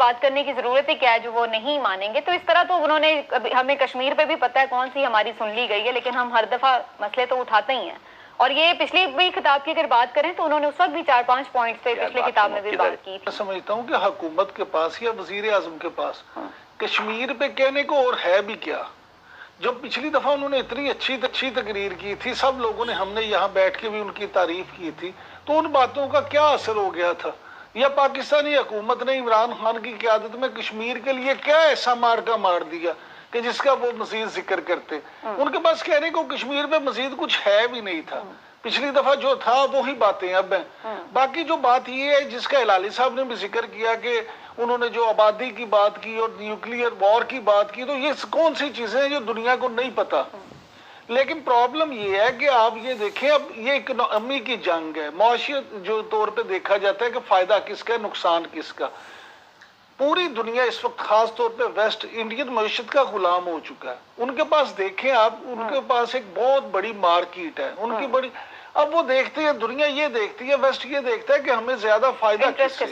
بات کرنے کی ضرورت ہے کیا ہے جو وہ نہیں مانیں گے. تو اس طرح تو انہوں نے ہمیں کشمیر پہ بھی پتہ ہے کون سی ہماری سن لی گئی ہے, لیکن ہم ہر دفعہ مسئلے تو اٹھاتے ہی ہیں. اور یہ پچھلی بھی کتاب کی اگر بات کریں تو انہوں نے اس وقت بھی 4-5 پوائنٹس پہ پچھلی کتاب میں بھی بات کی. میں سمجھتا ہوں کہ حکومت کے پاس یا وزیر اعظم کے پاس کشمیر پہ کہنے کو اور ہے بھی کیا. جب پچھلی دفعہ انہوں نے اتنی اچھی تقریر کی تھی, سب لوگوں نے, ہم نے یہاں بیٹھ کے بھی ان کی تعریف کی تھی, تو ان باتوں کا کیا اثر ہو گیا تھا. یا پاکستانی حکومت نے عمران خان کی قیادت میں کشمیر کے لیے کیا ایسا مارکا مار دیا کہ جس کا وہ مزید ذکر کرتے. ان کے پاس کہنے کو کشمیر پہ مزید کچھ ہے بھی نہیں تھا. پچھلی دفعہ جو تھا وہی باتیں اب ہیں. باقی جو بات یہ ہے جس کا ہلالی صاحب نے بھی ذکر کیا کہ انہوں نے جو آبادی کی بات کی اور نیوکلیئر وار کی بات کی, تو یہ کون سی چیزیں ہیں جو دنیا کو نہیں پتا. لیکن پرابلم یہ ہے کہ آپ یہ دیکھیں, اب یہ اکنامی کی جنگ ہے. معاشیت جو طور پہ دیکھا جاتا ہے کہ فائدہ کس کا, نقصان کس کا. پوری دنیا اس وقت خاص طور پہ ویسٹ انڈین معیشت کا غلام ہو چکا ہے. ان کے پاس دیکھیں آپ, ان کے پاس ایک بہت بڑی مارکیٹ ہے, ان کی بڑی, اب وہ دیکھتے ہیں, دنیا یہ دیکھتی ہے, ویسٹ یہ دیکھتا ہے کہ ہمیں زیادہ فائدہ کس سے,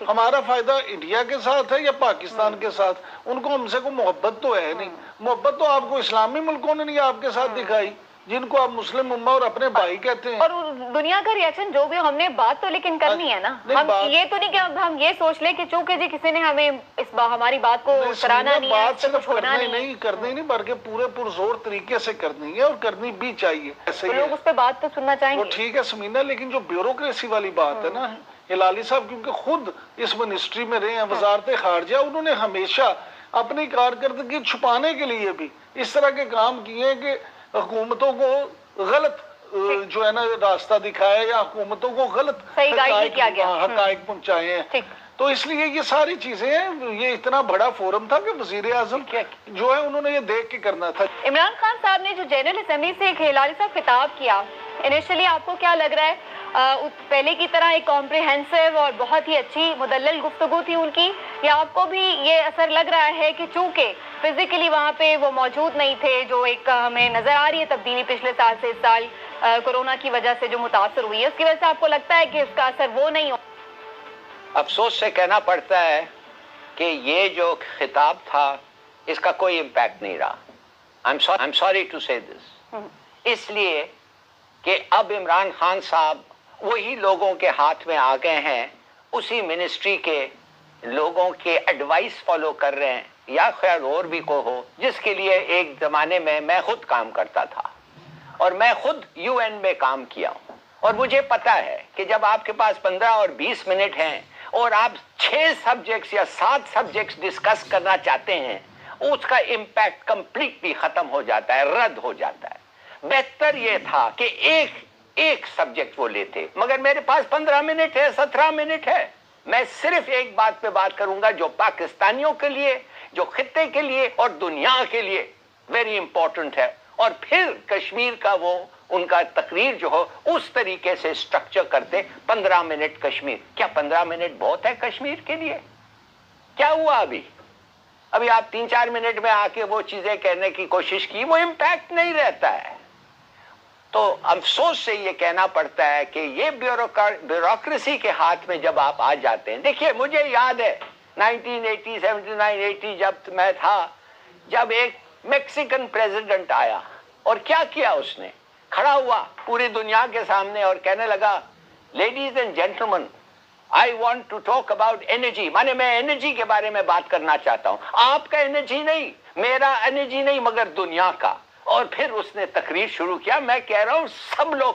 ہمارا فائدہ انڈیا کے ساتھ ہے یا پاکستان کے ساتھ. ان کو ہم سے کوئی محبت تو ہے نہیں. محبت تو آپ کو اسلامی ملکوں نے نہیں آپ کے ساتھ دکھائی, جن کو آپ مسلم امہ اور اپنے بھائی کہتے ہیں. اور دنیا کا ریاکشن جو بھی, ہم نے بات تو لیکن کرنی ہے نا. ہم یہ تو نہیں کہ ہم یہ سوچ لیں کہ چونکہ جی کسی نے ہمیں ہماری بات کو سراہنا نہیں ہے, بات صرف کرنی نہیں بلکہ پورے پرزور طریقے سے کرنی ہے, اور کرنی بھی چاہیے. لوگ اس پہ بات تو سننا چاہیں گے. وہ ٹھیک ہے سمینہ, لیکن جو بیوروکریسی والی بات ہے نا, ہلالی صاحب کیونکہ خود اس منسٹری میں رہے ہیں, وزارت خارجہ, انہوں نے ہمیشہ اپنی کارکردگی چھپانے کے لیے بھی اس طرح کے کام کیے کہ حکومتوں کو غلط جو ہے نا راستہ دکھایا, یا حکومتوں کو غلط حقائق پہنچائے ہیں. تو اس لیے یہ ساری چیزیں ہیں. یہ اتنا بڑا فورم تھا کہ وزیر اعظم جو ہے انہوں نے یہ دیکھ کے کرنا تھا. عمران خان صاحب نے جو جنرل اسمبلی سے ایک ہلالی صاحب خطاب کیا, انیشلی آپ کو کیا لگ رہا ہے, پہلے کی طرح ایک کمپریہنسو اور بہت ہی اچھی مدلل گفتگو تھی ان کی, یا آپ کو بھی یہ اثر لگ رہا ہے کہ چونکہ فزیکلی وہاں پہ وہ موجود نہیں تھے, جو ایک ہمیں نظر آ رہی ہے تبدیلی پچھلے سال سے اس سال کورونا کی وجہ سے جو متاثر ہوئی ہے, اس کی وجہ سے آپ کو لگتا ہے کہ اس کا اثر وہ نہیں ہو؟ افسوس سے کہنا پڑتا ہے کہ یہ جو خطاب تھا اس کا کوئی امپیکٹ نہیں رہا. I'm sorry to say this. اس لیے کہ اب عمران خان صاحب وہی لوگوں کے ہاتھ میں آ گئے ہیں, اسی منسٹری کے لوگوں کے ایڈوائس فالو کر رہے ہیں, یا خیر اور بھی کو ہو, جس کے لیے ایک زمانے میں خود کام کرتا تھا, اور میں خود UN میں کام کیا ہوں. اور مجھے پتا ہے کہ جب آپ کے پاس 15 اور 20 منٹ ہیں اور آپ 6 سبجیکٹس یا 7 سبجیکٹس ڈسکس کرنا چاہتے ہیں, اس کا امپیکٹ کمپلیٹلی ختم ہو جاتا ہے, رد ہو جاتا ہے. بہتر یہ تھا کہ ایک سبجیکٹ وہ لیتے, مگر میرے پاس 15 منٹ ہے, 17 منٹ ہے. میں صرف ایک بات پہ بات کروں گا جو پاکستانیوں کے لیے, جو خطے کے لیے اور دنیا کے لیے ویری امپورٹنٹ ہے. اور پھر کشمیر کا وہ ان کا تقریر جو ہو اس طریقے سے سٹرکچر کرتے. 15 منٹ کشمیر, کیا 15 منٹ بہت ہے کشمیر کے لیے؟ کیا ہوا ابھی آپ 3-4 منٹ میں آ کے وہ چیزیں کہنے کی کوشش کی, وہ امپیکٹ نہیں رہتا ہے. تو افسوس سے یہ کہنا پڑتا ہے کہ یہ بیوروکریسی کے ہاتھ میں جب آپ آ جاتے ہیں. دیکھیے مجھے یاد ہے 1980 79 80 جب میں تھا, جب ایک میکسیکن پریزیڈنٹ آیا, اور کیا کیا اس نے, کھڑا ہوا پوری دنیا کے سامنے اور کہنے لگا, ladies and gentleman, I want to talk about energy. مانے میں انرجی کے بارے میں بات کرنا چاہتا ہوں, آپ کا انرجی نہیں, میرا انرجی نہیں, مگر دنیا کا. اور پھر اس نے تقریر شروع کیا. میں کہہ رہا ہوں سب لوگ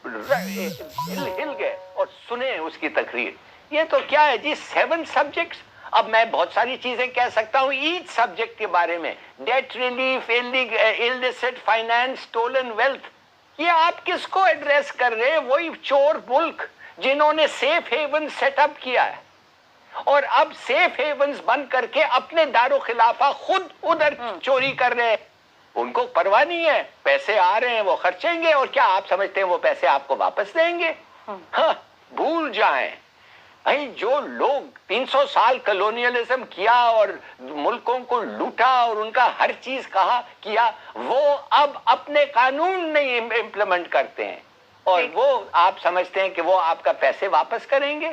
ہل گئے اور سنے اس کی تقریر. یہ تو کیا ہے جی, 7 سبجیکٹس. اب میں بہت ساری چیزیں کہہ سکتا ہوں ایچ سبجیکٹ کے بارے میں, debt relief, illicit finance, stolen wealth. یہ آپ کس کو ایڈریس کر رہے ہیں؟ وہی چور ملک جنہوں نے سیف ہیون سیٹ اپ کیا ہے, اور اب سیف ہیونز بند کر کے اپنے دار و خلافہ خود ادھر چوری کر رہے ہیں. ان کو پرواہ نہیں ہے, پیسے آ رہے ہیں وہ خرچیں گے, اور کیا آپ سمجھتے ہیں وہ پیسے آپ کو واپس دیں گے؟ ہاں, بھول جائیں بھائی. جو لوگ 300 سال کلونیلزم کیا اور ملکوں کو لوٹا اور ان کا ہر چیز کیا, وہ اب اپنے قانون نہیں امپلیمنٹ کرتے ہیں, اور وہ آپ سمجھتے ہیں کہ وہ آپ کا پیسے واپس کریں گے.